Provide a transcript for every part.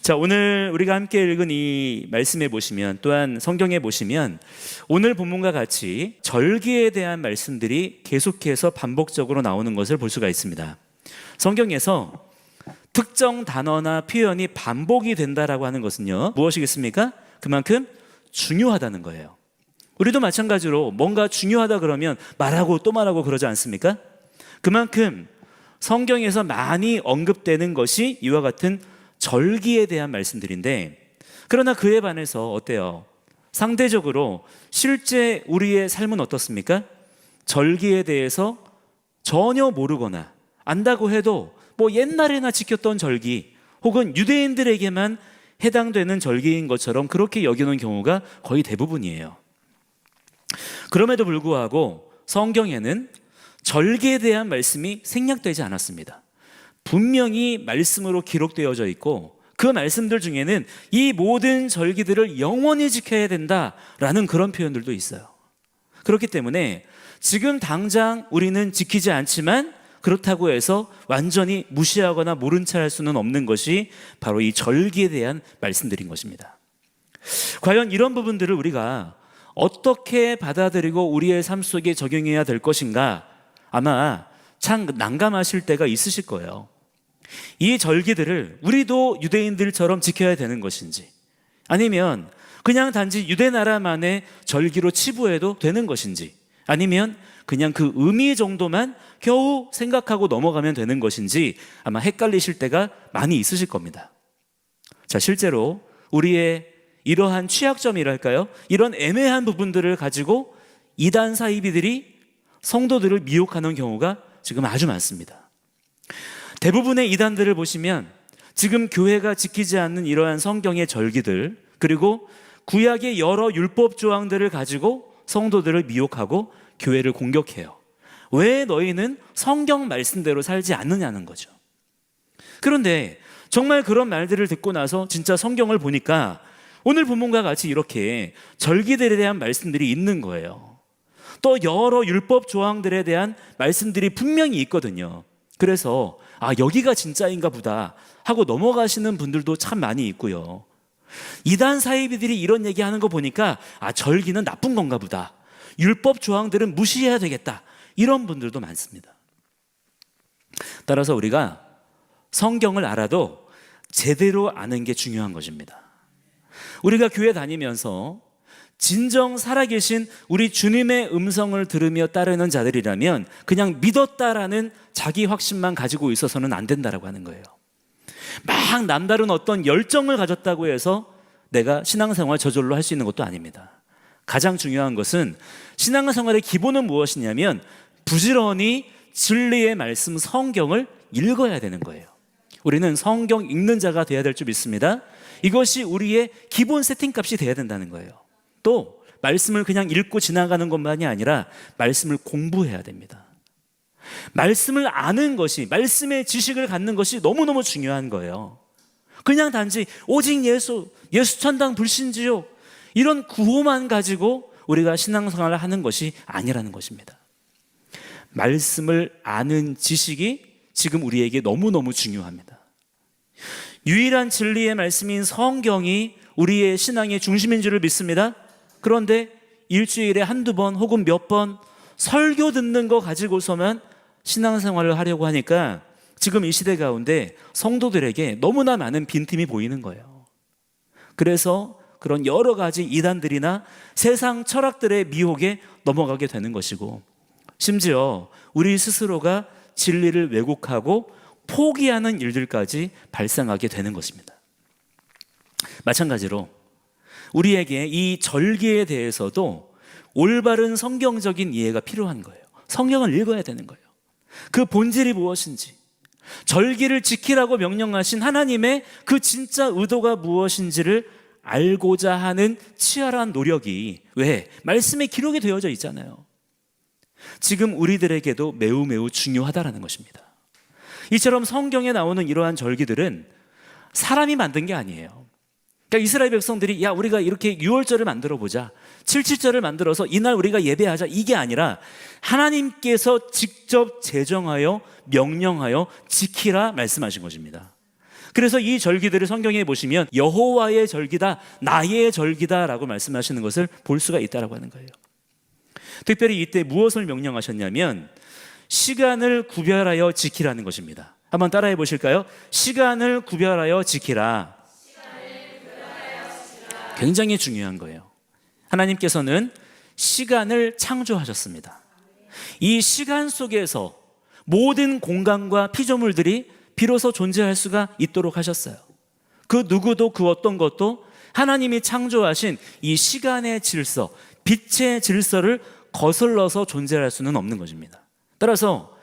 자, 오늘 우리가 함께 읽은 이 말씀에 보시면, 또한 성경에 보시면 오늘 본문과 같이 절기에 대한 말씀들이 계속해서 반복적으로 나오는 것을 볼 수가 있습니다. 성경에서 특정 단어나 표현이 반복이 된다라고 하는 것은요, 무엇이겠습니까? 그만큼 중요하다는 거예요. 우리도 마찬가지로 뭔가 중요하다 그러면 말하고 또 말하고 그러지 않습니까? 그만큼 성경에서 많이 언급되는 것이 이와 같은 절기에 대한 말씀들인데, 그러나 그에 반해서 어때요? 상대적으로 실제 우리의 삶은 어떻습니까? 절기에 대해서 전혀 모르거나, 안다고 해도 뭐 옛날에나 지켰던 절기, 혹은 유대인들에게만 해당되는 절기인 것처럼 그렇게 여기는 경우가 거의 대부분이에요. 그럼에도 불구하고 성경에는 절기에 대한 말씀이 생략되지 않았습니다. 분명히 말씀으로 기록되어져 있고, 그 말씀들 중에는 이 모든 절기들을 영원히 지켜야 된다라는 그런 표현들도 있어요. 그렇기 때문에 지금 당장 우리는 지키지 않지만 그렇다고 해서 완전히 무시하거나 모른 체 할 수는 없는 것이 바로 이 절기에 대한 말씀들인 것입니다. 과연 이런 부분들을 우리가 어떻게 받아들이고 우리의 삶 속에 적용해야 될 것인가, 아마 참 난감하실 때가 있으실 거예요. 이 절기들을 우리도 유대인들처럼 지켜야 되는 것인지, 아니면 그냥 단지 유대 나라만의 절기로 치부해도 되는 것인지, 아니면 그냥 그 의미 정도만 겨우 생각하고 넘어가면 되는 것인지, 아마 헷갈리실 때가 많이 있으실 겁니다. 자, 실제로 우리의 이러한 취약점이랄까요? 이런 애매한 부분들을 가지고 이단 사이비들이 성도들을 미혹하는 경우가 지금 아주 많습니다. 대부분의 이단들을 보시면 지금 교회가 지키지 않는 이러한 성경의 절기들, 그리고 구약의 여러 율법 조항들을 가지고 성도들을 미혹하고 교회를 공격해요. 왜 너희는 성경 말씀대로 살지 않느냐는 거죠. 그런데 정말 그런 말들을 듣고 나서 진짜 성경을 보니까 오늘 본문과 같이 이렇게 절기들에 대한 말씀들이 있는 거예요. 또 여러 율법 조항들에 대한 말씀들이 분명히 있거든요. 그래서 여기가 진짜인가 보다 하고 넘어가시는 분들도 참 많이 있고요. 이단 사이비들이 이런 얘기하는 거 보니까 절기는 나쁜 건가 보다, 율법 조항들은 무시해야 되겠다, 이런 분들도 많습니다. 따라서 우리가 성경을 알아도 제대로 아는 게 중요한 것입니다. 우리가 교회 다니면서 진정 살아계신 우리 주님의 음성을 들으며 따르는 자들이라면 그냥 믿었다라는 자기 확신만 가지고 있어서는 안 된다라고 하는 거예요. 막 남다른 어떤 열정을 가졌다고 해서 내가 신앙생활 저절로 할 수 있는 것도 아닙니다. 가장 중요한 것은 신앙생활의 기본은 무엇이냐면 부지런히 진리의 말씀 성경을 읽어야 되는 거예요. 우리는 성경 읽는 자가 되어야 될 줄 믿습니다. 이것이 우리의 기본 세팅값이 되어야 된다는 거예요. 또 말씀을 그냥 읽고 지나가는 것만이 아니라 말씀을 공부해야 됩니다. 말씀을 아는 것이, 말씀의 지식을 갖는 것이 너무너무 중요한 거예요. 그냥 단지 오직 예수 천당 불신지요, 이런 구호만 가지고 우리가 신앙생활을 하는 것이 아니라는 것입니다. 말씀을 아는 지식이 지금 우리에게 너무너무 중요합니다. 유일한 진리의 말씀인 성경이 우리의 신앙의 중심인 줄을 믿습니다. 그런데 일주일에 한두 번 혹은 몇 번 설교 듣는 거 가지고서만 신앙생활을 하려고 하니까 지금 이 시대 가운데 성도들에게 너무나 많은 빈틈이 보이는 거예요. 그래서 그런 여러 가지 이단들이나 세상 철학들의 미혹에 넘어가게 되는 것이고, 심지어 우리 스스로가 진리를 왜곡하고 포기하는 일들까지 발생하게 되는 것입니다. 마찬가지로 우리에게 이 절기에 대해서도 올바른 성경적인 이해가 필요한 거예요. 성경을 읽어야 되는 거예요. 그 본질이 무엇인지, 절기를 지키라고 명령하신 하나님의 그 진짜 의도가 무엇인지를 알고자 하는 치열한 노력이, 왜? 말씀에 기록이 되어져 있잖아요. 지금 우리들에게도 매우 매우 중요하다라는 것입니다. 이처럼 성경에 나오는 이러한 절기들은 사람이 만든 게 아니에요. 그러니까 이스라엘 백성들이 우리가 이렇게 6월절을 만들어 보자, 77절을 만들어서 이날 우리가 예배하자, 이게 아니라 하나님께서 직접 제정하여 명령하여 지키라 말씀하신 것입니다. 그래서 이 절기들을 성경에 보시면 여호와의 절기다, 나의 절기다 라고 말씀하시는 것을 볼 수가 있다라고 하는 거예요. 특별히 이때 무엇을 명령하셨냐면 시간을 구별하여 지키라는 것입니다. 한번 따라해 보실까요? 시간을 구별하여 지키라. 굉장히 중요한 거예요. 하나님께서는 시간을 창조하셨습니다. 이 시간 속에서 모든 공간과 피조물들이 비로소 존재할 수가 있도록 하셨어요. 그 누구도 그 어떤 것도 하나님이 창조하신 이 시간의 질서, 빛의 질서를 거슬러서 존재할 수는 없는 것입니다. 따라서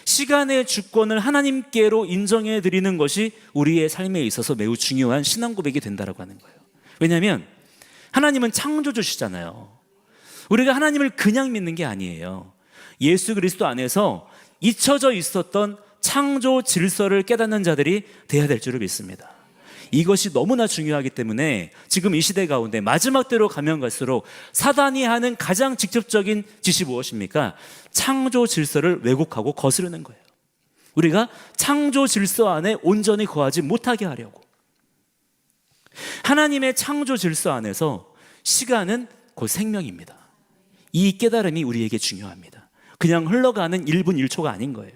시간의 주권을 하나님께로 인정해 드리는 것이 우리의 삶에 있어서 매우 중요한 신앙 고백이 된다고 하는 거예요. 왜냐하면 하나님은 창조주시잖아요. 우리가 하나님을 그냥 믿는 게 아니에요. 예수 그리스도 안에서 잊혀져 있었던 창조 질서를 깨닫는 자들이 돼야 될 줄을 믿습니다. 이것이 너무나 중요하기 때문에 지금 이 시대 가운데 마지막 때로 가면 갈수록 사단이 하는 가장 직접적인 짓이 무엇입니까? 창조 질서를 왜곡하고 거스르는 거예요. 우리가 창조 질서 안에 온전히 거하지 못하게 하려고. 하나님의 창조 질서 안에서 시간은 곧 생명입니다. 이 깨달음이 우리에게 중요합니다. 그냥 흘러가는 1분 1초가 아닌 거예요.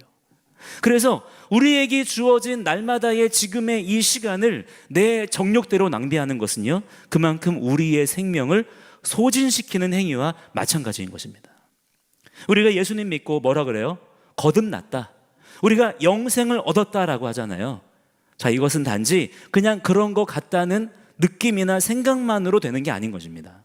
그래서 우리에게 주어진 날마다의 지금의 이 시간을 내 정욕대로 낭비하는 것은요, 그만큼 우리의 생명을 소진시키는 행위와 마찬가지인 것입니다. 우리가 예수님 믿고 뭐라 그래요? 거듭났다. 우리가 영생을 얻었다라고 하잖아요. 자, 이것은 단지 그냥 그런 것 같다는 느낌이나 생각만으로 되는 게 아닌 것입니다.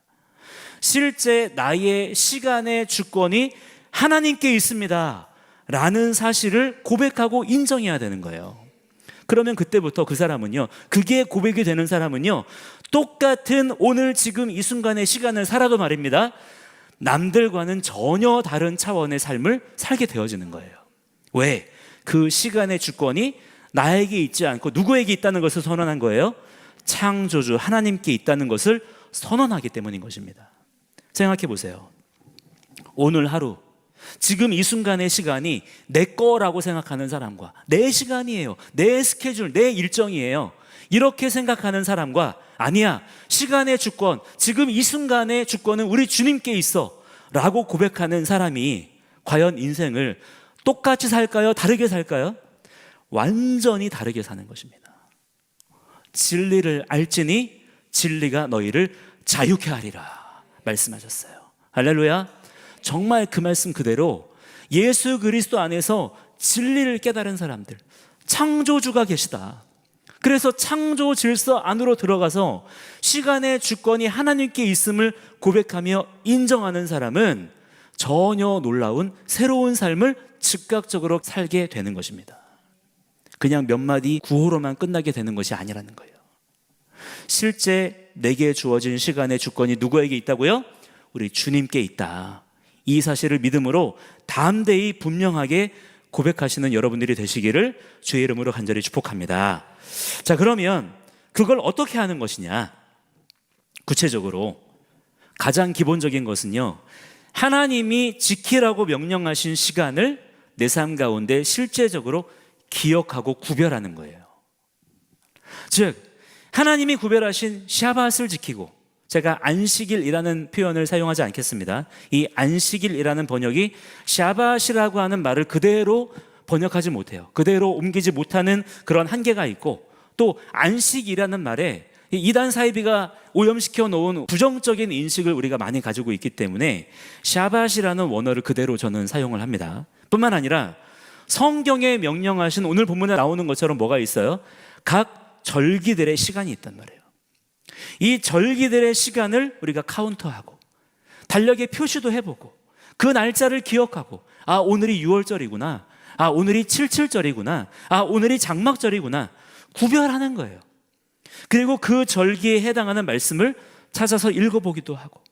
실제 나의 시간의 주권이 하나님께 있습니다 라는 사실을 고백하고 인정해야 되는 거예요. 그러면 그때부터 그 사람은요, 그게 고백이 되는 사람은요, 똑같은 오늘 지금 이 순간의 시간을 살아도 말입니다, 남들과는 전혀 다른 차원의 삶을 살게 되어지는 거예요. 왜? 그 시간의 주권이 나에게 있지 않고 누구에게 있다는 것을 선언한 거예요? 창조주 하나님께 있다는 것을 선언하기 때문인 것입니다. 생각해 보세요. 오늘 하루, 지금 이 순간의 시간이 내 거라고 생각하는 사람과, 내 시간이에요, 내 스케줄, 내 일정이에요, 이렇게 생각하는 사람과, 아니야, 시간의 주권, 지금 이 순간의 주권은 우리 주님께 있어 라고 고백하는 사람이 과연 인생을 똑같이 살까요? 다르게 살까요? 완전히 다르게 사는 것입니다. 진리를 알지니 진리가 너희를 자유케 하리라 말씀하셨어요. 할렐루야. 정말 그 말씀 그대로 예수 그리스도 안에서 진리를 깨달은 사람들, 창조주가 계시다. 그래서 창조 질서 안으로 들어가서 시간의 주권이 하나님께 있음을 고백하며 인정하는 사람은 전혀 놀라운 새로운 삶을 즉각적으로 살게 되는 것입니다. 그냥 몇 마디 구호로만 끝나게 되는 것이 아니라는 거예요. 실제 내게 주어진 시간의 주권이 누구에게 있다고요? 우리 주님께 있다. 이 사실을 믿음으로 담대히 분명하게 고백하시는 여러분들이 되시기를 주의 이름으로 간절히 축복합니다. 자, 그러면 그걸 어떻게 하는 것이냐? 구체적으로 가장 기본적인 것은요, 하나님이 지키라고 명령하신 시간을 내 삶 가운데 실제적으로 기억하고 구별하는 거예요. 즉, 하나님이 구별하신 샤밧을 지키고, 제가 안식일이라는 표현을 사용하지 않겠습니다. 이 안식일이라는 번역이 샤밧이라고 하는 말을 그대로 번역하지 못해요. 그대로 옮기지 못하는 그런 한계가 있고, 또 안식이라는 말에 이단 사이비가 오염시켜 놓은 부정적인 인식을 우리가 많이 가지고 있기 때문에 샤밧이라는 원어를 그대로 저는 사용을 합니다. 뿐만 아니라 성경에 명령하신 오늘 본문에 나오는 것처럼 뭐가 있어요? 각 절기들의 시간이 있단 말이에요. 이 절기들의 시간을 우리가 카운터하고 달력에 표시도 해보고 그 날짜를 기억하고, 아, 오늘이 6월절이구나, 아, 오늘이 77절이구나, 아, 오늘이 장막절이구나, 구별하는 거예요. 그리고 그 절기에 해당하는 말씀을 찾아서 읽어보기도 하고,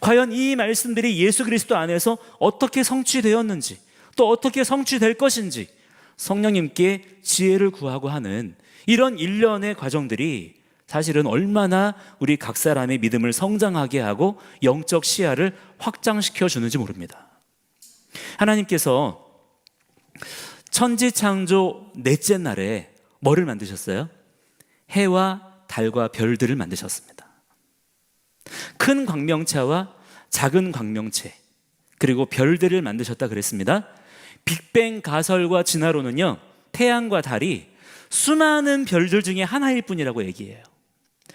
과연 이 말씀들이 예수 그리스도 안에서 어떻게 성취되었는지, 또 어떻게 성취될 것인지 성령님께 지혜를 구하고 하는 이런 일련의 과정들이 사실은 얼마나 우리 각 사람의 믿음을 성장하게 하고 영적 시야를 확장시켜 주는지 모릅니다. 하나님께서 천지창조 넷째 날에 뭐를 만드셨어요? 해와 달과 별들을 만드셨습니다. 큰 광명체와 작은 광명체, 그리고 별들을 만드셨다 그랬습니다. 빅뱅 가설과 진화론은요, 태양과 달이 수많은 별들 중에 하나일 뿐이라고 얘기해요.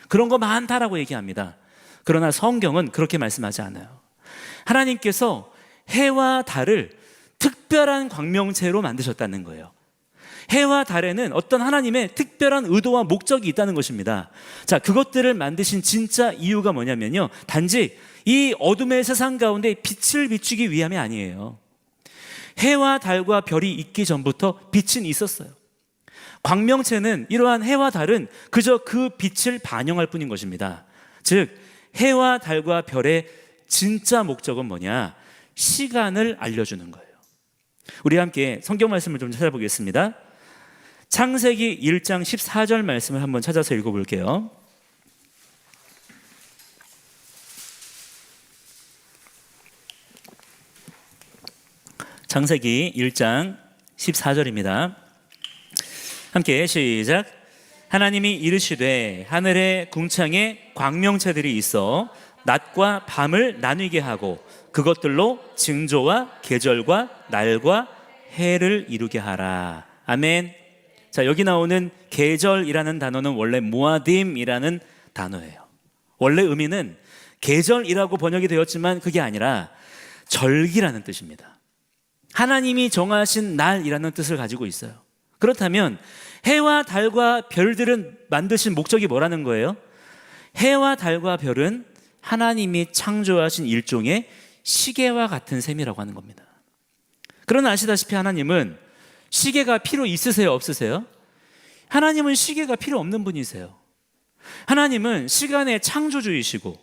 그런 거 많다라고 얘기합니다. 그러나 성경은 그렇게 말씀하지 않아요. 하나님께서 해와 달을 특별한 광명체로 만드셨다는 거예요. 해와 달에는 어떤 하나님의 특별한 의도와 목적이 있다는 것입니다. 자, 그것들을 만드신 진짜 이유가 뭐냐면요, 단지 이 어둠의 세상 가운데 빛을 비추기 위함이 아니에요. 해와 달과 별이 있기 전부터 빛은 있었어요. 광명체는, 이러한 해와 달은 그저 그 빛을 반영할 뿐인 것입니다. 즉, 해와 달과 별의 진짜 목적은 뭐냐? 시간을 알려주는 거예요. 우리 함께 성경 말씀을 좀 찾아보겠습니다. 창세기 1장 14절 말씀을 한번 찾아서 읽어볼게요. 창세기 1장 14절입니다. 함께 시작. 하나님이 이르시되 하늘의 궁창에 광명체들이 있어 낮과 밤을 나뉘게 하고 그것들로 징조와 계절과 날과 해를 이루게 하라. 아멘. 자, 여기 나오는 계절이라는 단어는 원래 모아딤이라는 단어예요. 원래 의미는 계절이라고 번역이 되었지만 그게 아니라 절기라는 뜻입니다. 하나님이 정하신 날이라는 뜻을 가지고 있어요. 그렇다면 해와 달과 별들은 만드신 목적이 뭐라는 거예요? 해와 달과 별은 하나님이 창조하신 일종의 시계와 같은 셈이라고 하는 겁니다. 그러나 아시다시피 하나님은 시계가 필요 있으세요, 없으세요? 하나님은 시계가 필요 없는 분이세요. 하나님은 시간의 창조주이시고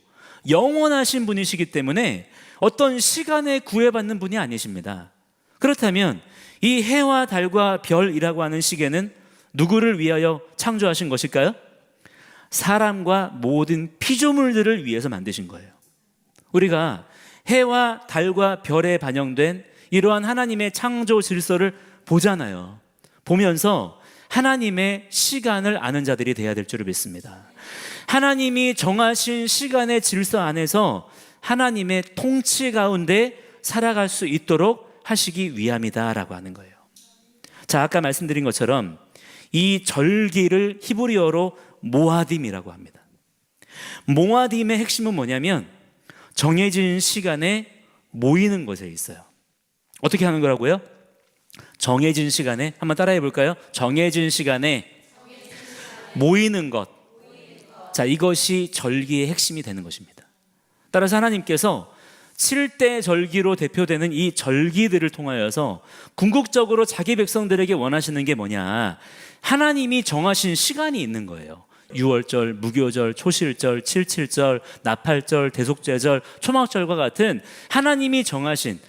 영원하신 분이시기 때문에 어떤 시간에 구애받는 분이 아니십니다. 그렇다면 이 해와 달과 별이라고 하는 시계는 누구를 위하여 창조하신 것일까요? 사람과 모든 피조물들을 위해서 만드신 거예요. 우리가 해와 달과 별에 반영된 이러한 하나님의 창조 질서를 보잖아요. 보면서 하나님의 시간을 아는 자들이 되어야 될 줄을 믿습니다. 하나님이 정하신 시간의 질서 안에서 하나님의 통치 가운데 살아갈 수 있도록 하시기 위함이다라고 하는 거예요. 자, 아까 말씀드린 것처럼 이 절기를 히브리어로 모아딤이라고 합니다. 모아딤의 핵심은 뭐냐면 정해진 시간에 모이는 것에 있어요. 어떻게 하는 거라고요? 정해진 시간에, 한번 따라해 볼까요? 정해진 시간에 모이는 것. 자, 이것이 절기의 핵심이 되는 것입니다. 따라서 하나님께서 7대 절기로 대표되는 이 절기들을 통하여서 궁극적으로 자기 백성들에게 원하시는 게 뭐냐? 하나님이 정하신 시간이 있는 거예요. 유월절, 무교절, 초실절, 칠칠절, 나팔절, 대속죄절, 초막절과 같은 하나님이 정하신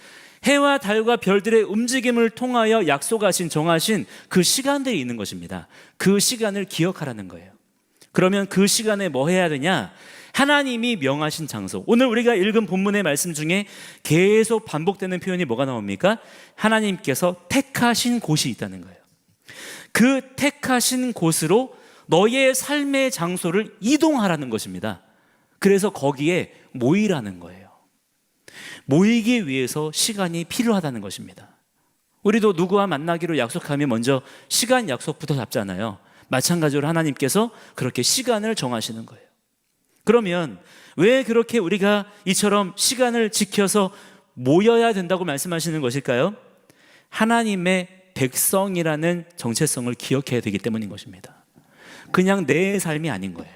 해와 달과 별들의 움직임을 통하여 약속하신, 정하신 그 시간들이 있는 것입니다. 그 시간을 기억하라는 거예요. 그러면 그 시간에 뭐 해야 되냐? 하나님이 명하신 장소. 오늘 우리가 읽은 본문의 말씀 중에 계속 반복되는 표현이 뭐가 나옵니까? 하나님께서 택하신 곳이 있다는 거예요. 그 택하신 곳으로 너의 삶의 장소를 이동하라는 것입니다. 그래서 거기에 모이라는 거예요. 모이기 위해서 시간이 필요하다는 것입니다. 우리도 누구와 만나기로 약속하면 먼저 시간 약속부터 잡잖아요. 마찬가지로 하나님께서 그렇게 시간을 정하시는 거예요. 그러면 왜 그렇게 우리가 이처럼 시간을 지켜서 모여야 된다고 말씀하시는 것일까요? 하나님의 백성이라는 정체성을 기억해야 되기 때문인 것입니다. 그냥 내 삶이 아닌 거예요.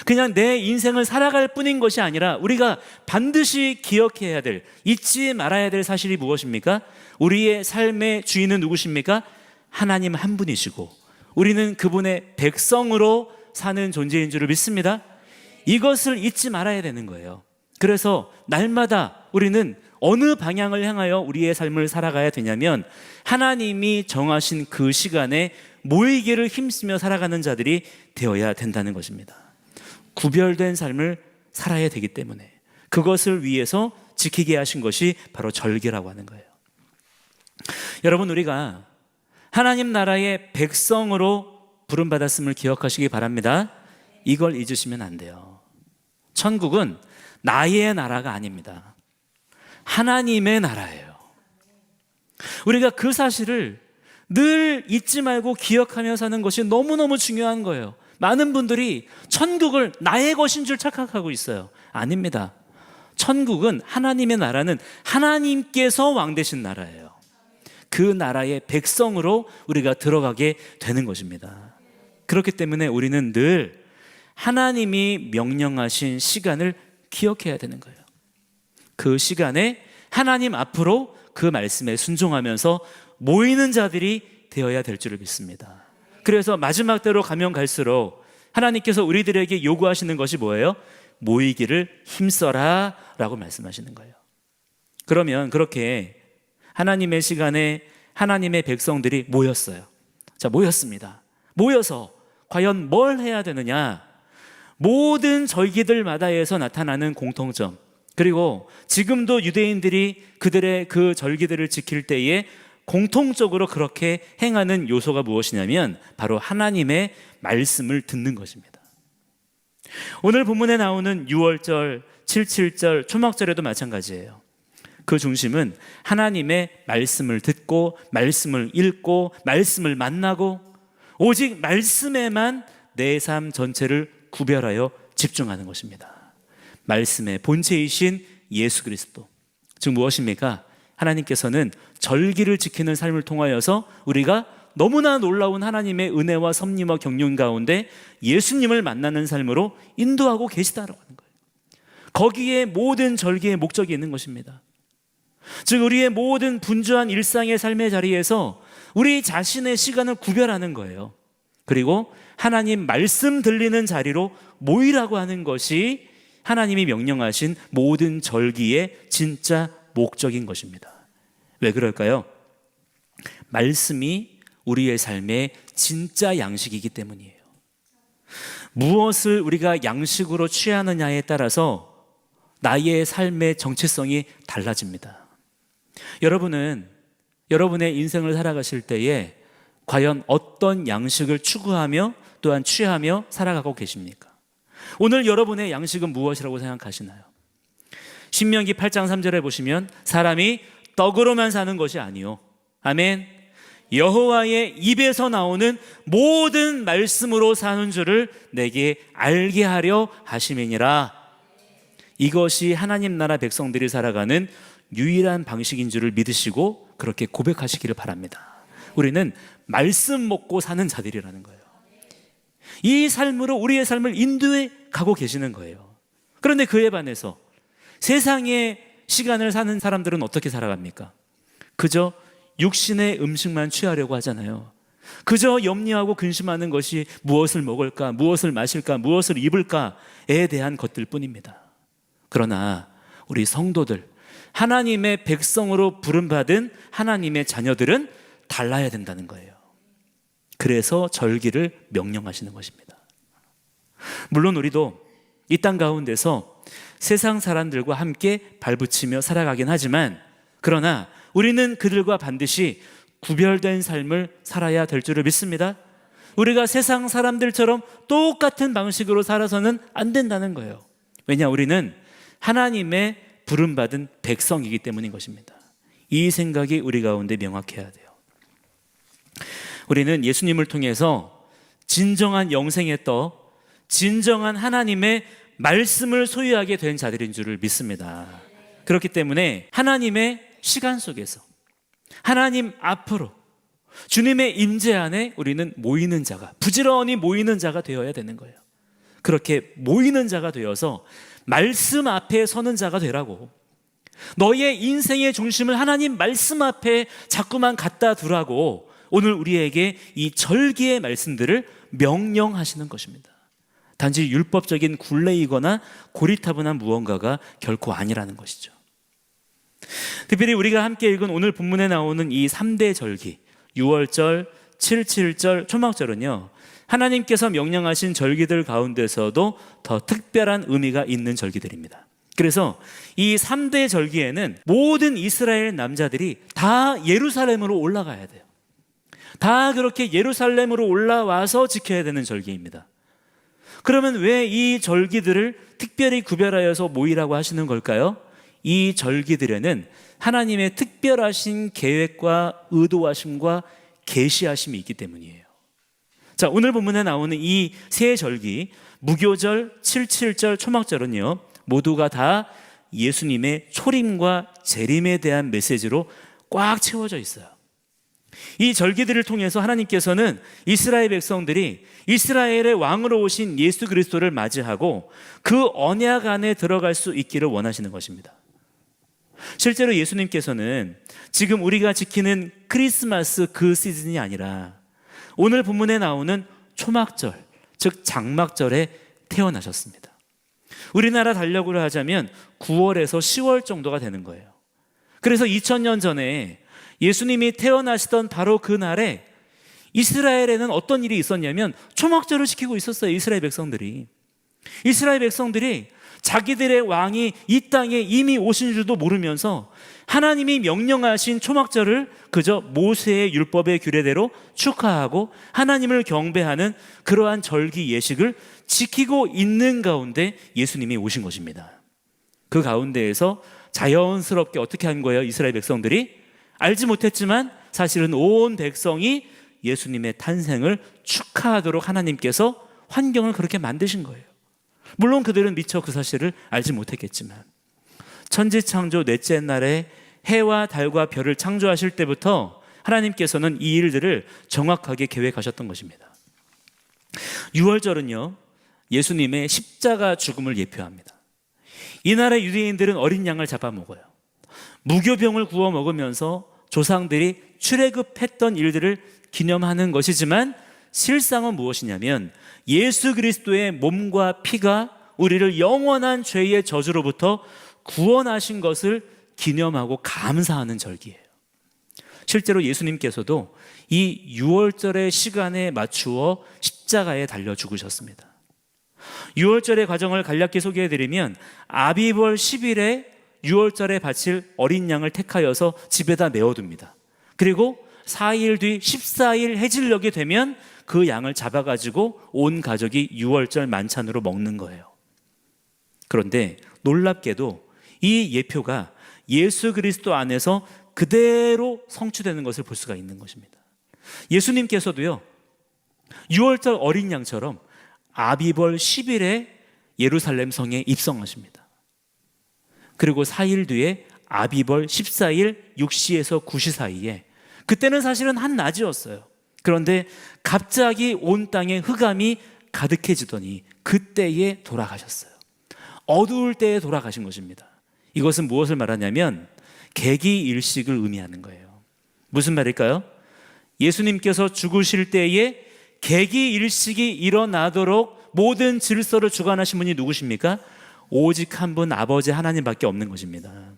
그냥 내 인생을 살아갈 뿐인 것이 아니라 우리가 반드시 기억해야 될, 잊지 말아야 될 사실이 무엇입니까? 우리의 삶의 주인은 누구십니까? 하나님 한 분이시고 우리는 그분의 백성으로 사는 존재인 줄을 믿습니다. 이것을 잊지 말아야 되는 거예요. 그래서 날마다 우리는 어느 방향을 향하여 우리의 삶을 살아가야 되냐면 하나님이 정하신 그 시간에 모이기를 힘쓰며 살아가는 자들이 되어야 된다는 것입니다. 구별된 삶을 살아야 되기 때문에 그것을 위해서 지키게 하신 것이 바로 절기라고 하는 거예요. 여러분, 우리가 하나님 나라의 백성으로 부름받았음을 기억하시기 바랍니다. 이걸 잊으시면 안 돼요. 천국은 나의 나라가 아닙니다. 하나님의 나라예요. 우리가 그 사실을 늘 잊지 말고 기억하며 사는 것이 너무너무 중요한 거예요. 많은 분들이 천국을 나의 것인 줄 착각하고 있어요. 아닙니다. 천국은, 하나님의 나라는 하나님께서 왕 되신 나라예요. 그 나라의 백성으로 우리가 들어가게 되는 것입니다. 그렇기 때문에 우리는 늘 하나님이 명령하신 시간을 기억해야 되는 거예요. 그 시간에 하나님 앞으로 그 말씀에 순종하면서 모이는 자들이 되어야 될 줄을 믿습니다. 그래서 마지막 때로 가면 갈수록 하나님께서 우리들에게 요구하시는 것이 뭐예요? 모이기를 힘써라 라고 말씀하시는 거예요. 그러면 그렇게 하나님의 시간에 하나님의 백성들이 모였어요. 자, 모였습니다. 모여서 과연 뭘 해야 되느냐? 모든 절기들마다에서 나타나는 공통점, 그리고 지금도 유대인들이 그들의 그 절기들을 지킬 때에 공통적으로 그렇게 행하는 요소가 무엇이냐면 바로 하나님의 말씀을 듣는 것입니다. 오늘 본문에 나오는 6월절, 77절, 초막절에도 마찬가지예요. 그 중심은 하나님의 말씀을 듣고 말씀을 읽고 말씀을 만나고 오직 말씀에만 내 삶 전체를 구별하여 집중하는 것입니다. 말씀의 본체이신 예수 그리스도, 즉 무엇입니까? 하나님께서는 절기를 지키는 삶을 통하여서 우리가 너무나 놀라운 하나님의 은혜와 섭리와 경륜 가운데 예수님을 만나는 삶으로 인도하고 계시다라고 하는 거예요. 거기에 모든 절기의 목적이 있는 것입니다. 즉 우리의 모든 분주한 일상의 삶의 자리에서 우리 자신의 시간을 구별하는 거예요. 그리고 하나님 말씀 들리는 자리로 모이라고 하는 것이 하나님이 명령하신 모든 절기의 진짜 목적인 것입니다. 왜 그럴까요? 말씀이 우리의 삶의 진짜 양식이기 때문이에요. 무엇을 우리가 양식으로 취하느냐에 따라서 나의 삶의 정체성이 달라집니다. 여러분은 여러분의 인생을 살아가실 때에 과연 어떤 양식을 추구하며 또한 취하며 살아가고 계십니까? 오늘 여러분의 양식은 무엇이라고 생각하시나요? 신명기 8장 3절에 보시면 사람이 떡으로만 사는 것이 아니요, 아멘, 여호와의 입에서 나오는 모든 말씀으로 사는 줄을 내게 알게 하려 하심이니라. 이것이 하나님 나라 백성들이 살아가는 유일한 방식인 줄을 믿으시고 그렇게 고백하시기를 바랍니다. 우리는 말씀 먹고 사는 자들이라는 거예요. 이 삶으로 우리의 삶을 인도해 가고 계시는 거예요. 그런데 그에 반해서 세상의 시간을 사는 사람들은 어떻게 살아갑니까? 그저 육신의 음식만 취하려고 하잖아요. 그저 염려하고 근심하는 것이 무엇을 먹을까, 무엇을 마실까, 무엇을 입을까에 대한 것들 뿐입니다. 그러나 우리 성도들, 하나님의 백성으로 부름받은 하나님의 자녀들은 달라야 된다는 거예요. 그래서 절기를 명령하시는 것입니다. 물론 우리도 이 땅 가운데서 세상 사람들과 함께 발붙이며 살아가긴 하지만, 그러나 우리는 그들과 반드시 구별된 삶을 살아야 될 줄을 믿습니다. 우리가 세상 사람들처럼 똑같은 방식으로 살아서는 안 된다는 거예요. 왜냐, 우리는 하나님의 부름받은 백성이기 때문인 것입니다. 이 생각이 우리 가운데 명확해야 돼요. 우리는 예수님을 통해서 진정한 영생의 떡, 진정한 하나님의 말씀을 소유하게 된 자들인 줄을 믿습니다. 그렇기 때문에 하나님의 시간 속에서 하나님 앞으로 주님의 임재 안에 우리는 모이는 자가, 부지런히 모이는 자가 되어야 되는 거예요. 그렇게 모이는 자가 되어서 말씀 앞에 서는 자가 되라고, 너의 인생의 중심을 하나님 말씀 앞에 자꾸만 갖다 두라고 오늘 우리에게 이 절기의 말씀들을 명령하시는 것입니다. 단지 율법적인 굴레이거나 고리타분한 무언가가 결코 아니라는 것이죠. 특별히 우리가 함께 읽은 오늘 본문에 나오는 이 3대 절기, 6월절, 77절, 초막절은요, 하나님께서 명령하신 절기들 가운데서도 더 특별한 의미가 있는 절기들입니다. 그래서 이 3대 절기에는 모든 이스라엘 남자들이 다 예루살렘으로 올라가야 돼요. 다 그렇게 예루살렘으로 올라와서 지켜야 되는 절기입니다. 그러면 왜 이 절기들을 특별히 구별하여서 모이라고 하시는 걸까요? 이 절기들에는 하나님의 특별하신 계획과 의도하심과 계시하심이 있기 때문이에요. 자, 오늘 본문에 나오는 이 세 절기, 무교절, 칠칠절, 초막절은요, 모두가 다 예수님의 초림과 재림에 대한 메시지로 꽉 채워져 있어요. 이 절기들을 통해서 하나님께서는 이스라엘 백성들이 이스라엘의 왕으로 오신 예수 그리스도를 맞이하고 그 언약 안에 들어갈 수 있기를 원하시는 것입니다. 실제로 예수님께서는 지금 우리가 지키는 크리스마스 그 시즌이 아니라 오늘 본문에 나오는 초막절, 즉 장막절에 태어나셨습니다. 우리나라 달력으로 하자면 9월에서 10월 정도가 되는 거예요. 그래서 2000년 전에 예수님이 태어나시던 바로 그 날에 이스라엘에는 어떤 일이 있었냐면 초막절을 지키고 있었어요. 이스라엘 백성들이 자기들의 왕이 이 땅에 이미 오신 줄도 모르면서 하나님이 명령하신 초막절을 그저 모세의 율법의 규례대로 축하하고 하나님을 경배하는 그러한 절기 예식을 지키고 있는 가운데 예수님이 오신 것입니다. 그 가운데에서 자연스럽게 어떻게 한 거예요? 이스라엘 백성들이 알지 못했지만 사실은 온 백성이 예수님의 탄생을 축하하도록 하나님께서 환경을 그렇게 만드신 거예요. 물론 그들은 미처 그 사실을 알지 못했겠지만 천지창조 넷째 날에 해와 달과 별을 창조하실 때부터 하나님께서는 이 일들을 정확하게 계획하셨던 것입니다. 유월절은요, 예수님의 십자가 죽음을 예표합니다. 이날의 유대인들은 어린 양을 잡아먹어요. 무교병을 구워 먹으면서 조상들이 출애굽했던 일들을 기념하는 것이지만 실상은 무엇이냐면 예수 그리스도의 몸과 피가 우리를 영원한 죄의 저주로부터 구원하신 것을 기념하고 감사하는 절기예요. 실제로 예수님께서도 이 유월절의 시간에 맞추어 십자가에 달려 죽으셨습니다. 유월절의 과정을 간략히 소개해드리면 아비벌 10일에 유월절에 바칠 어린 양을 택하여서 집에다 메워둡니다. 그리고 4일 뒤 14일 해질녘이 되면 그 양을 잡아가지고 온 가족이 유월절 만찬으로 먹는 거예요. 그런데 놀랍게도 이 예표가 예수 그리스도 안에서 그대로 성취되는 것을 볼 수가 있는 것입니다. 예수님께서도요, 유월절 어린 양처럼 아비벌 10일에 예루살렘 성에 입성하십니다. 그리고 4일 뒤에 아비벌 14일 6시에서 9시 사이에, 그때는 사실은 한낮이었어요. 그런데 갑자기 온 땅에 흑암이 가득해지더니 그때에 돌아가셨어요. 어두울 때에 돌아가신 것입니다. 이것은 무엇을 말하냐면 계기일식을 의미하는 거예요. 무슨 말일까요? 예수님께서 죽으실 때에 계기일식이 일어나도록 모든 질서를 주관하신 분이 누구십니까? 오직 한 분, 아버지 하나님밖에 없는 것입니다.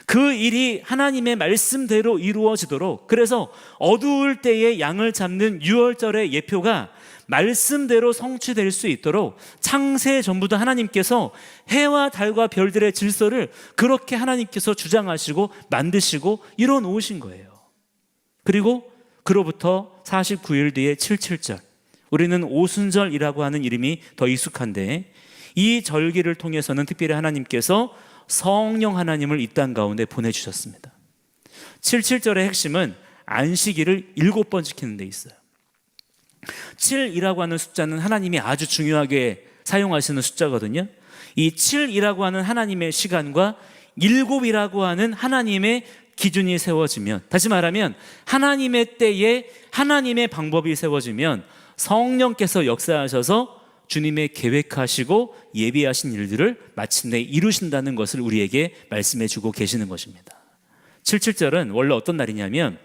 그 일이 하나님의 말씀대로 이루어지도록, 그래서 어두울 때에 양을 잡는 유월절의 예표가 말씀대로 성취될 수 있도록 창세 전부터 하나님께서 해와 달과 별들의 질서를 그렇게 하나님께서 주장하시고 만드시고 이뤄 놓으신 거예요. 그리고 그로부터 49일 뒤에 77절, 우리는 오순절이라고 하는 이름이 더 익숙한데, 이 절기를 통해서는 특별히 하나님께서 성령 하나님을 이 땅 가운데 보내주셨습니다. 77절의 핵심은 안식일을 7번 지키는 데 있어요. 7이라고 하는 숫자는 하나님이 아주 중요하게 사용하시는 숫자거든요. 이 7이라고 하는 하나님의 시간과 7이라고 하는 하나님의 기준이 세워지면, 다시 말하면 하나님의 때에 하나님의 방법이 세워지면 성령께서 역사하셔서 주님의 계획하시고 예비하신 일들을 마침내 이루신다는 것을 우리에게 말씀해 주고 계시는 것입니다. 77절은 원래 어떤 날이냐면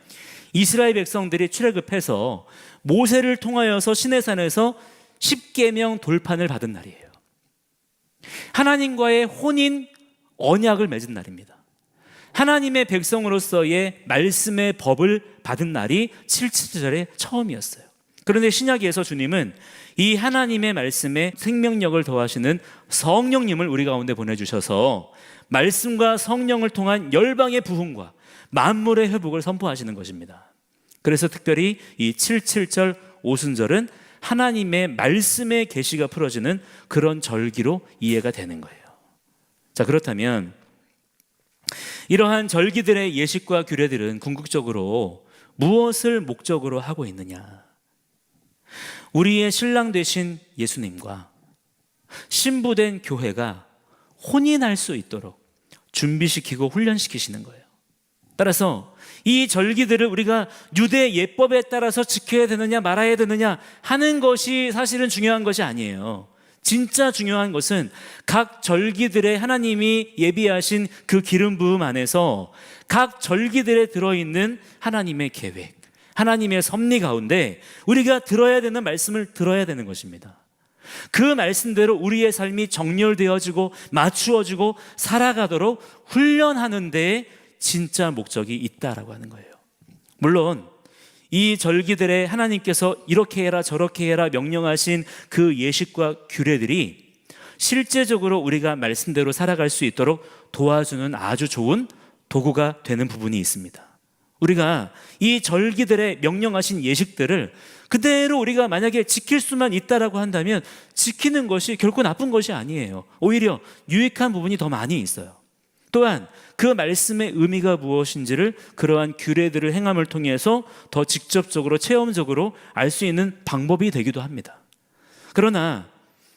이스라엘 백성들이 출애굽해서 모세를 통하여서 시내산에서 십계명 돌판을 받은 날이에요. 하나님과의 혼인 언약을 맺은 날입니다. 하나님의 백성으로서의 말씀의 법을 받은 날이 77절의 처음이었어요. 그런데 신약에서 주님은 이 하나님의 말씀에 생명력을 더하시는 성령님을 우리 가운데 보내주셔서 말씀과 성령을 통한 열방의 부흥과 만물의 회복을 선포하시는 것입니다. 그래서 특별히 이 77절 오순절은 하나님의 말씀의 계시가 풀어지는 그런 절기로 이해가 되는 거예요. 자, 그렇다면 이러한 절기들의 예식과 규례들은 궁극적으로 무엇을 목적으로 하고 있느냐? 우리의 신랑 되신 예수님과 신부된 교회가 혼인할 수 있도록 준비시키고 훈련시키시는 거예요. 따라서 이 절기들을 우리가 유대 예법에 따라서 지켜야 되느냐 말아야 되느냐 하는 것이 사실은 중요한 것이 아니에요. 진짜 중요한 것은 각 절기들에 하나님이 예비하신 그 기름 부음 안에서 각 절기들에 들어있는 하나님의 계획, 하나님의 섭리 가운데 우리가 들어야 되는 말씀을 들어야 되는 것입니다. 그 말씀대로 우리의 삶이 정렬되어지고 맞추어지고 살아가도록 훈련하는 데 진짜 목적이 있다라고 하는 거예요. 물론 이 절기들에 하나님께서 이렇게 해라 저렇게 해라 명령하신 그 예식과 규례들이 실제적으로 우리가 말씀대로 살아갈 수 있도록 도와주는 아주 좋은 도구가 되는 부분이 있습니다. 우리가 이 절기들의 명령하신 예식들을 그대로 우리가 만약에 지킬 수만 있다라고 한다면 지키는 것이 결코 나쁜 것이 아니에요. 오히려 유익한 부분이 더 많이 있어요. 또한 그 말씀의 의미가 무엇인지를 그러한 규례들을 행함을 통해서 더 직접적으로 체험적으로 알 수 있는 방법이 되기도 합니다. 그러나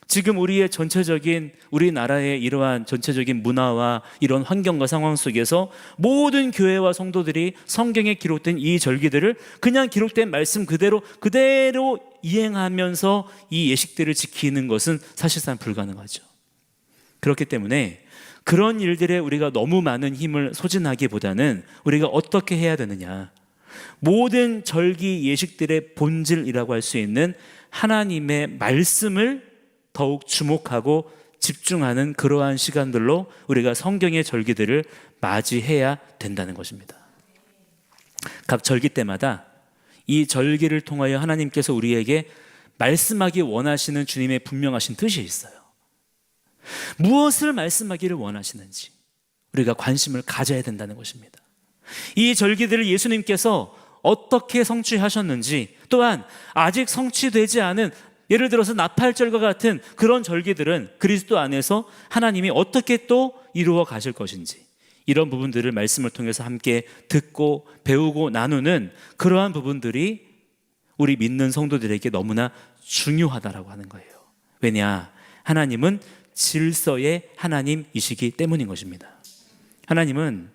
지금 우리의 전체적인 우리나라의 이러한 전체적인 문화와 이런 환경과 상황 속에서 모든 교회와 성도들이 성경에 기록된 이 절기들을 그냥 기록된 말씀 그대로 이행하면서 이 예식들을 지키는 것은 사실상 불가능하죠. 그렇기 때문에 그런 일들에 우리가 너무 많은 힘을 소진하기보다는 우리가 어떻게 해야 되느냐, 모든 절기 예식들의 본질이라고 할 수 있는 하나님의 말씀을 더욱 주목하고 집중하는 그러한 시간들로 우리가 성경의 절기들을 맞이해야 된다는 것입니다. 각 절기 때마다 이 절기를 통하여 하나님께서 우리에게 말씀하기 원하시는 주님의 분명하신 뜻이 있어요. 무엇을 말씀하기를 원하시는지 우리가 관심을 가져야 된다는 것입니다. 이 절기들을 예수님께서 어떻게 성취하셨는지, 또한 아직 성취되지 않은 예를 들어서 나팔절과 같은 그런 절기들은 그리스도 안에서 하나님이 어떻게 또 이루어 가실 것인지, 이런 부분들을 말씀을 통해서 함께 듣고 배우고 나누는 그러한 부분들이 우리 믿는 성도들에게 너무나 중요하다라고 하는 거예요. 왜냐? 하나님은 질서의 하나님이시기 때문인 것입니다. 하나님은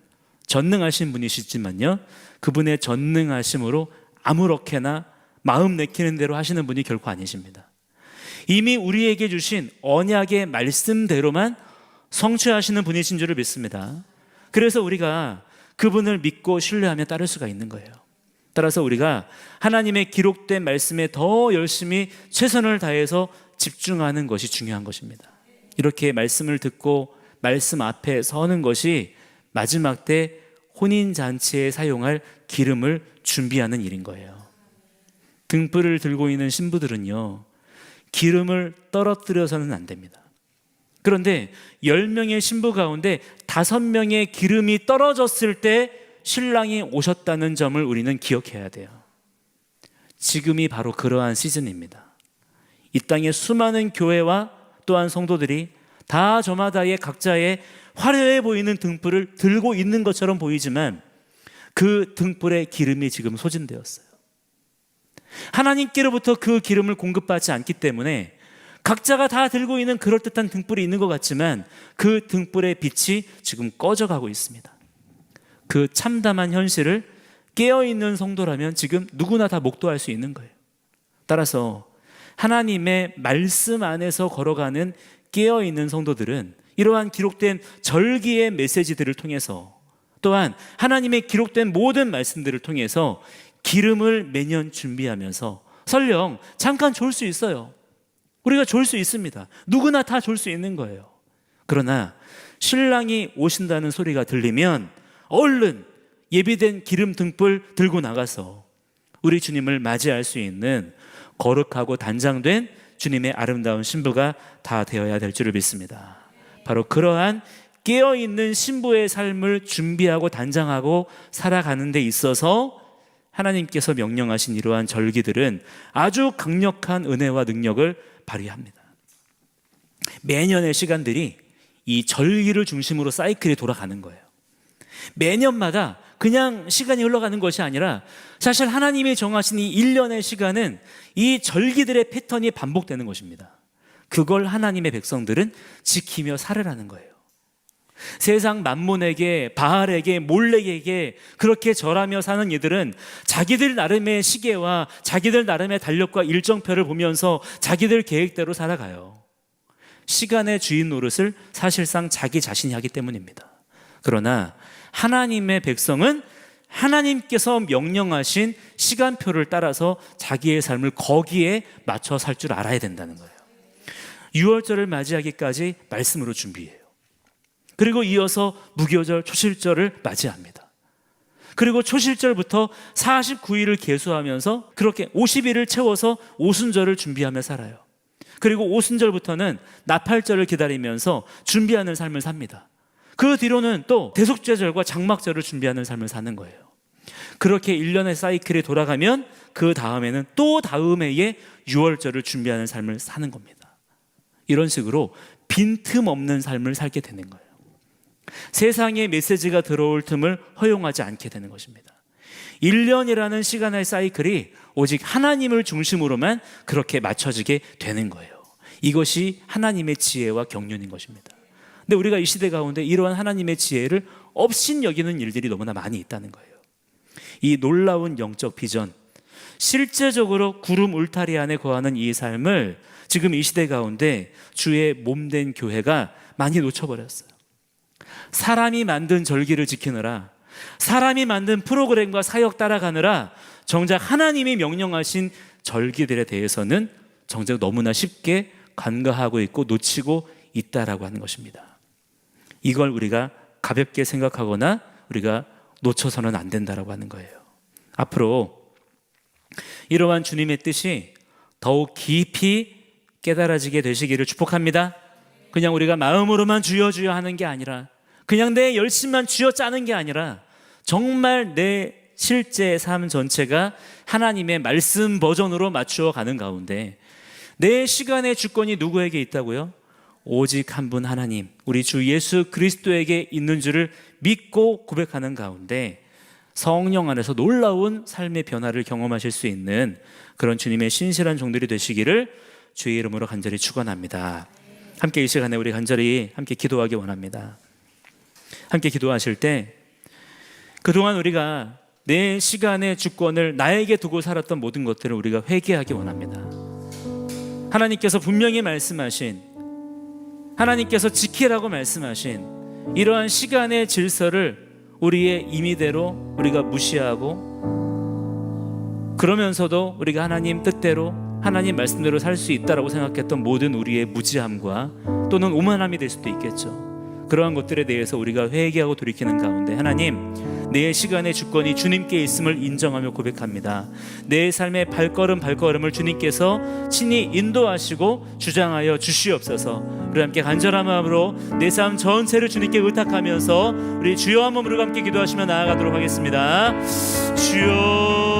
전능하신 분이시지만요, 그분의 전능하심으로 아무렇게나 마음 내키는 대로 하시는 분이 결코 아니십니다. 이미 우리에게 주신 언약의 말씀대로만 성취하시는 분이신 줄을 믿습니다. 그래서 우리가 그분을 믿고 신뢰하며 따를 수가 있는 거예요. 따라서 우리가 하나님의 기록된 말씀에 더 열심히 최선을 다해서 집중하는 것이 중요한 것입니다. 이렇게 말씀을 듣고 말씀 앞에 서는 것이 마지막 때 혼인잔치에 사용할 기름을 준비하는 일인 거예요. 등불을 들고 있는 신부들은요, 기름을 떨어뜨려서는 안 됩니다. 그런데 10명의 신부 가운데 5명의 기름이 떨어졌을 때 신랑이 오셨다는 점을 우리는 기억해야 돼요. 지금이 바로 그러한 시즌입니다. 이 땅의 수많은 교회와 또한 성도들이 다 저마다의 각자의 화려해 보이는 등불을 들고 있는 것처럼 보이지만 그 등불에 기름이 지금 소진되었어요. 하나님께로부터 그 기름을 공급받지 않기 때문에 각자가 다 들고 있는 그럴듯한 등불이 있는 것 같지만 그 등불의 빛이 지금 꺼져가고 있습니다. 그 참담한 현실을 깨어있는 성도라면 지금 누구나 다 목도할 수 있는 거예요. 따라서 하나님의 말씀 안에서 걸어가는 깨어있는 성도들은 이러한 기록된 절기의 메시지들을 통해서, 또한 하나님의 기록된 모든 말씀들을 통해서 기름을 매년 준비하면서, 설령 잠깐 졸 수 있어요. 우리가 졸 수 있습니다. 누구나 다 졸 수 있는 거예요. 그러나 신랑이 오신다는 소리가 들리면 얼른 예비된 기름 등불 들고 나가서 우리 주님을 맞이할 수 있는 거룩하고 단장된 주님의 아름다운 신부가 다 되어야 될 줄을 믿습니다. 바로 그러한 깨어있는 신부의 삶을 준비하고 단장하고 살아가는 데 있어서 하나님께서 명령하신 이러한 절기들은 아주 강력한 은혜와 능력을 발휘합니다. 매년의 시간들이 이 절기를 중심으로 사이클이 돌아가는 거예요. 매년마다 그냥 시간이 흘러가는 것이 아니라 사실 하나님이 정하신 이 1년의 시간은 이 절기들의 패턴이 반복되는 것입니다. 그걸 하나님의 백성들은 지키며 살으라는 거예요. 세상 만몬에게, 바알에게, 몰렉에게 그렇게 절하며 사는 이들은 자기들 나름의 시계와 자기들 나름의 달력과 일정표를 보면서 자기들 계획대로 살아가요. 시간의 주인 노릇을 사실상 자기 자신이 하기 때문입니다. 그러나 하나님의 백성은 하나님께서 명령하신 시간표를 따라서 자기의 삶을 거기에 맞춰 살 줄 알아야 된다는 거예요. 6월절을 맞이하기까지 말씀으로 준비해요. 그리고 이어서 무교절, 초실절을 맞이합니다. 그리고 초실절부터 49일을 계수하면서 그렇게 50일을 채워서 오순절을 준비하며 살아요. 그리고 오순절부터는 나팔절을 기다리면서 준비하는 삶을 삽니다. 그 뒤로는 또 대속죄절과 장막절을 준비하는 삶을 사는 거예요. 그렇게 1년의 사이클이 돌아가면 그 다음에는 또 다음 해에 6월절을 준비하는 삶을 사는 겁니다. 이런 식으로 빈틈없는 삶을 살게 되는 거예요. 세상에 메시지가 들어올 틈을 허용하지 않게 되는 것입니다. 1년이라는 시간의 사이클이 오직 하나님을 중심으로만 그렇게 맞춰지게 되는 거예요. 이것이 하나님의 지혜와 경륜인 것입니다. 근데 우리가 이 시대 가운데 이러한 하나님의 지혜를 업신여기는 일들이 너무나 많이 있다는 거예요. 이 놀라운 영적 비전, 실제적으로 구름 울타리 안에 거하는 이 삶을 지금 이 시대 가운데 주의 몸된 교회가 많이 놓쳐버렸어요. 사람이 만든 절기를 지키느라, 사람이 만든 프로그램과 사역 따라가느라 정작 하나님이 명령하신 절기들에 대해서는 정작 너무나 쉽게 간과하고 있고 놓치고 있다라고 하는 것입니다. 이걸 우리가 가볍게 생각하거나 우리가 놓쳐서는 안 된다라고 하는 거예요. 앞으로 이러한 주님의 뜻이 더욱 깊이 깨달아지게 되시기를 축복합니다. 그냥 우리가 마음으로만 주여 주여 하는 게 아니라, 그냥 내 열심만 쥐어 짜는 게 아니라 정말 내 실제 삶 전체가 하나님의 말씀 버전으로 맞추어 가는 가운데 내 시간의 주권이 누구에게 있다고요? 오직 한 분 하나님, 우리 주 예수 그리스도에게 있는 줄을 믿고 고백하는 가운데 성령 안에서 놀라운 삶의 변화를 경험하실 수 있는 그런 주님의 신실한 종들이 되시기를 주의 이름으로 간절히 축원합니다. 함께 이 시간에 우리 간절히 함께 기도하기 원합니다. 함께 기도하실 때 그동안 우리가 내 시간의 주권을 나에게 두고 살았던 모든 것들을 우리가 회개하기 원합니다. 하나님께서 분명히 말씀하신, 하나님께서 지키라고 말씀하신 이러한 시간의 질서를 우리의 임의대로 우리가 무시하고, 그러면서도 우리가 하나님 뜻대로 하나님 말씀대로 살 수 있다라고 생각했던 모든 우리의 무지함과 또는 오만함이 될 수도 있겠죠. 그러한 것들에 대해서 우리가 회개하고 돌이키는 가운데 하나님, 내 시간의 주권이 주님께 있음을 인정하며 고백합니다. 내 삶의 발걸음을 주님께서 친히 인도하시고 주장하여 주시옵소서. 우리 함께 간절한 마음으로 내 삶 전체를 주님께 의탁하면서 우리 주여 한 몸으로 함께 기도하시며 나아가도록 하겠습니다. 주여